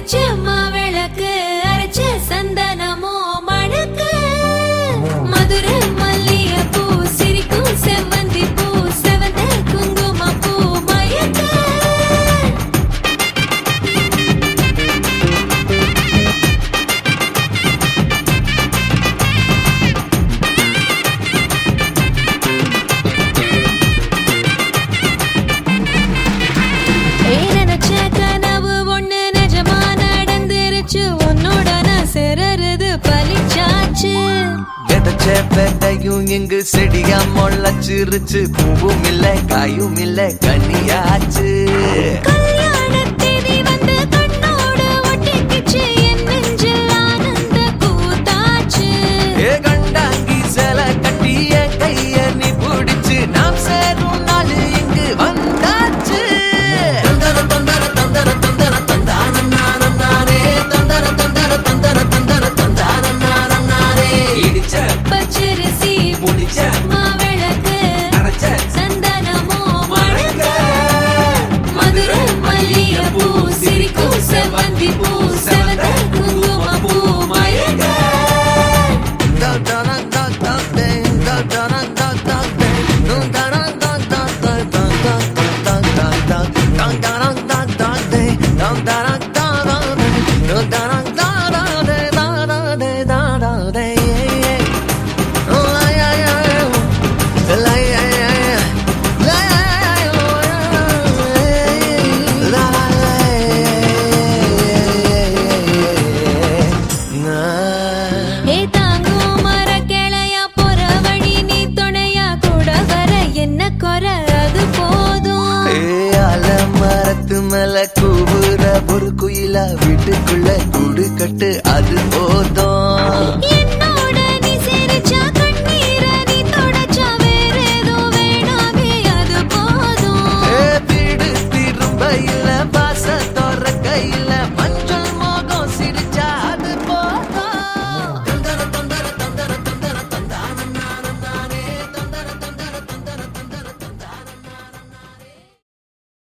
வச்ச மாவிளக்கு அரைச்ச சந்தனமோ மணக்கு மதுரை மல்லிகைப்பூ சிரிக்கும் செவ்வந்தி பூ செவந்த குங்குமப்பூ மயக்க நினைச்ச கனவு ஒண்ணு நிஜமா நடந்துருச்சு உன்னோட நான் சிறருது பலிச்சாச்சு விதைச்ச விதையும் இங்கு செடியா முளைச்சிருச்சு பூவும் இல்ல காயும் இல்ல கனியாச்சு கல்யாண தேதி வந்து கண்ணோடு ஒட்டிக்கிச்சு என் நெஞ்சில் ஆனந்த கூத்தாச்சு ஏ கண்டாங்கி சில கட்டிய கைய நீ பிடிச்சு நாம் சேரும் நாள் இங்கு வந்தாச்சு தந்தர தந்தர தந்தர தந்தர தந்தான நானே தந்தர தந்தர தந்தர தந்தர தந்தான நானே இடிச்ச பச்சரிசி முடிச்ச மாவிளக்கு அரைச்ச சந்தனமோ மணக்க மதுரை மல்லிகைப்பூ சிரிக்கும் செவ்வந்தி பூ செவந்த குங்குமப்பூ மயக்க ஏ தாங்கும் மர கிளையா போற வழி நீ துணையா கூட வர என்ன குறை அது போதும் மரத்து மேல கூவுற ஒரு குயிலா வீட்டுக்குள்ள கூடு கட்டு அது போதும்